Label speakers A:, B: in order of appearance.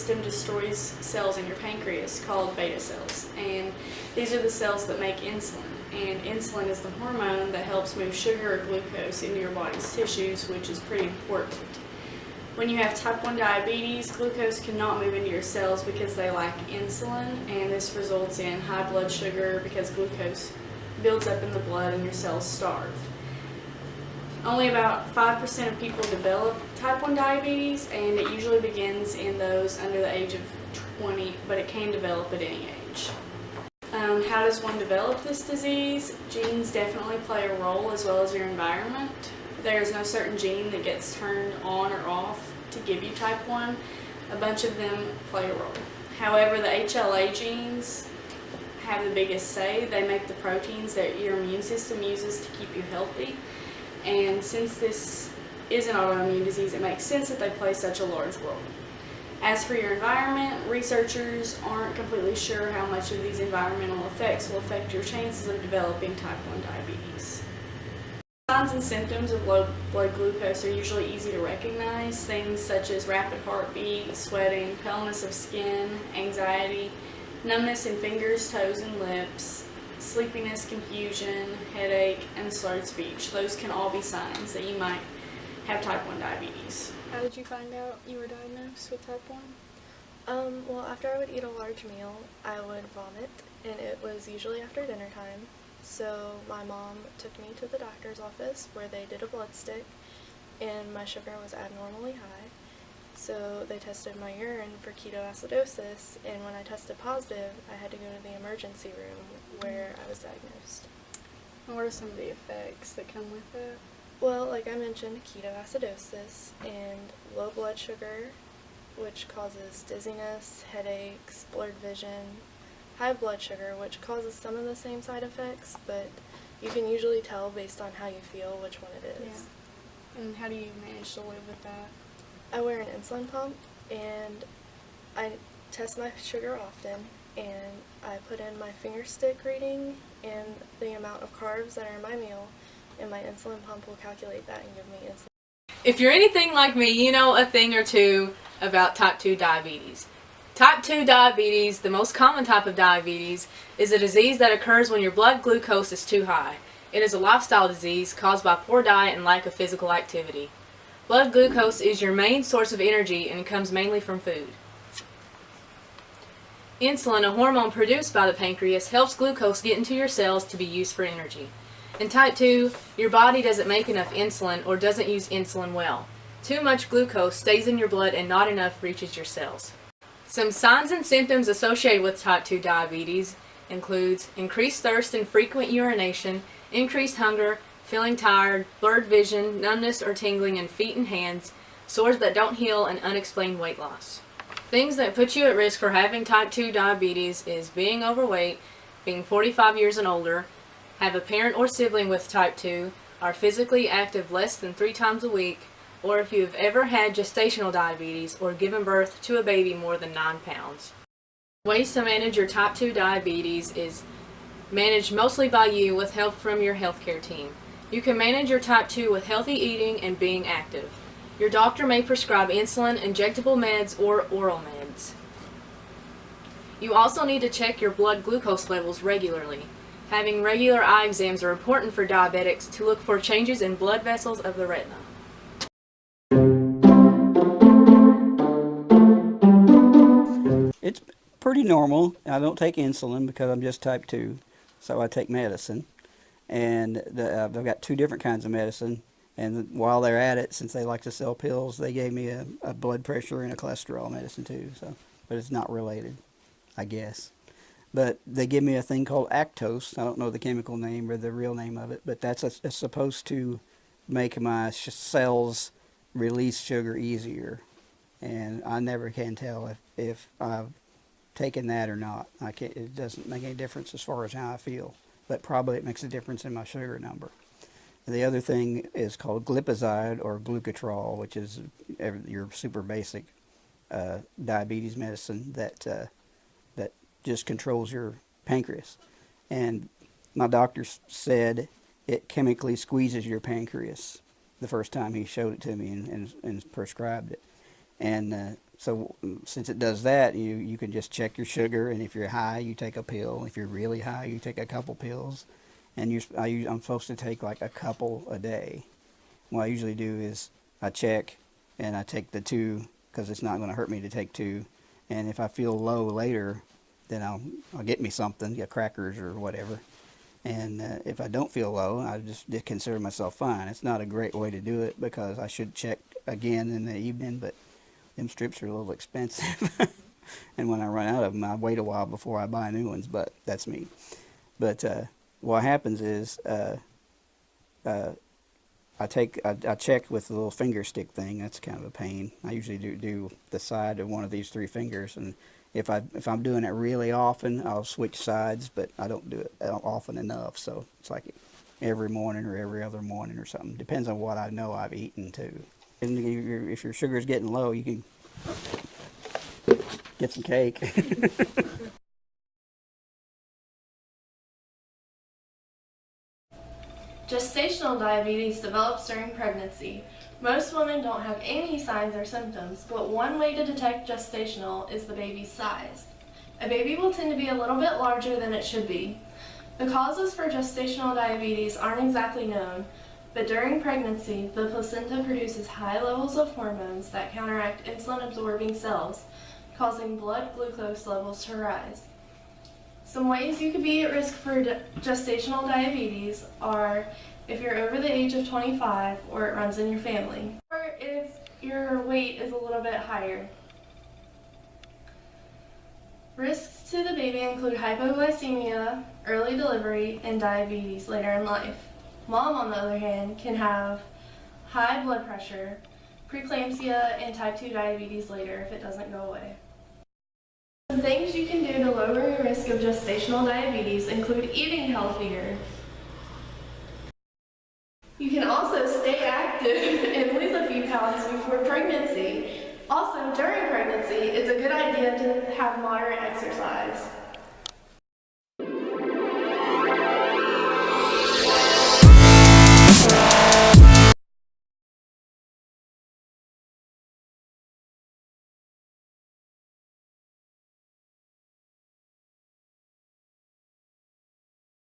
A: system destroys cells in your pancreas called beta cells, and these are the cells that make insulin. And insulin is the hormone that helps move sugar or glucose into your body's tissues, which is pretty important. When you have type 1 diabetes, glucose cannot move into your cells because they lack insulin, and this results in high blood sugar because glucose builds up in the blood and your cells starve. Only about 5% of people develop type 1 diabetes, and it usually begins in those under the age of 20, but it can develop at any age. How does one develop this disease? Genes definitely play a role, as well as your environment. There's no certain gene that gets turned on or off to give you type 1. A bunch of them play a role. However, the HLA genes have the biggest say. They make the proteins that your immune system uses to keep you healthy. And since this is an autoimmune disease, it makes sense that they play such a large role. As for your environment, researchers aren't completely sure how much of these environmental effects will affect your chances of developing type 1 diabetes. Signs and symptoms of low blood glucose are usually easy to recognize. Things such as rapid heartbeat, sweating, paleness of skin, anxiety, numbness in fingers, toes, and lips, sleepiness, confusion, headache, and slurred speech. Those can all be signs that you might have type 1 diabetes. How did you find out you were diagnosed with type 1?
B: Well, after I would eat a large meal, I would vomit, and it was usually after dinner time. So my mom took me to the doctor's office where they did a blood stick, and my sugar was abnormally high. So they tested my urine for ketoacidosis, and when I tested positive, I had to go to the emergency room where I was diagnosed.
A: And what are some of the effects that come with it?
B: Well, like I mentioned, ketoacidosis and low blood sugar, which causes dizziness, headaches, blurred vision, high blood sugar, which causes some of the same side effects, but you can usually tell based on how you feel which one it is.
A: Yeah. And how do you manage to live with that?
B: I wear an insulin pump, and I test my sugar often, and I put in my finger stick reading and the amount of carbs that are in my meal, and my insulin pump will calculate that and give me insulin.
C: If you're anything like me, you know a thing or two about type 2 diabetes. Type 2 diabetes, the most common type of diabetes, is a disease that occurs when your blood glucose is too high. It is a lifestyle disease caused by poor diet and lack of physical activity. Blood glucose is your main source of energy and comes mainly from food. Insulin, a hormone produced by the pancreas, helps glucose get into your cells to be used for energy. In type 2, your body doesn't make enough insulin or doesn't use insulin well. Too much glucose stays in your blood and not enough reaches your cells. Some signs and symptoms associated with type 2 diabetes includes increased thirst and frequent urination, increased hunger, feeling tired, blurred vision, numbness or tingling in feet and hands, sores that don't heal, and unexplained weight loss. Things that put you at risk for having type 2 diabetes is being overweight, being 45 years and older, have a parent or sibling with type 2, are physically active less than 3 times a week, or if you have ever had gestational diabetes or given birth to a baby more than 9 pounds. Ways to manage your type 2 diabetes is managed mostly by you with help from your healthcare team. You can manage your type 2 with healthy eating and being active. Your doctor may prescribe insulin, injectable meds, or oral meds. You also need to check your blood glucose levels regularly. Having regular eye exams are important for diabetics to look for changes in blood vessels of the retina.
D: It's pretty normal. I don't take insulin because I'm just type 2, so I take medicine. And I've got 2 different kinds of medicine. And while they're at it, since they like to sell pills, they gave me a blood pressure and a cholesterol medicine too. So, but it's not related, I guess. But they give me a thing called Actos. I don't know the chemical name or the real name of it, but it's supposed to make my cells release sugar easier. And I never can tell if I've taken that or not. It doesn't make any difference as far as how I feel, but probably it makes a difference in my sugar number. The other thing is called glipizide or glucotrol, which is your super basic diabetes medicine that just controls your pancreas. And my doctor said it chemically squeezes your pancreas the first time he showed it to me and prescribed it. And So since it does that, you can just check your sugar, and if you're high, you take a pill. If you're really high, you take a couple pills. And I'm supposed to take like a couple a day. What I usually do is I check, and I take the 2 because it's not going to hurt me to take 2. And if I feel low later, then I'll get me something, get crackers or whatever. And if I don't feel low, I just consider myself fine. It's not a great way to do it because I should check again in the evening, but them strips are a little expensive. And when I run out of them, I wait a while before I buy new ones, but that's me. But what happens is I check with the little finger stick thing. That's kind of a pain. I usually do the side of one of these 3 fingers, and if I'm doing it really often, I'll switch sides, but I don't do it often enough. So it's like every morning or every other morning or something. Depends on what I know I've eaten too. And if your sugar's getting low, you can get some cake.
B: Gestational diabetes develops during pregnancy. Most women don't have any signs or symptoms, but one way to detect gestational is the baby's size. A baby will tend to be a little bit larger than it should be. The causes for gestational diabetes aren't exactly known, but during pregnancy, the placenta produces high levels of hormones that counteract insulin-absorbing cells, causing blood glucose levels to rise. Some ways you could be at risk for gestational diabetes are if you're over the age of 25 or it runs in your family, or if your weight is a little bit higher. Risks to the baby include hypoglycemia, early delivery, and diabetes later in life. Mom, on the other hand, can have high blood pressure, preeclampsia, and type 2 diabetes later if it doesn't go away. Some things you can do to lower your risk of gestational diabetes include eating healthier. You can also stay active and lose a few pounds before pregnancy. Also, during pregnancy, it's a good idea to have moderate exercise.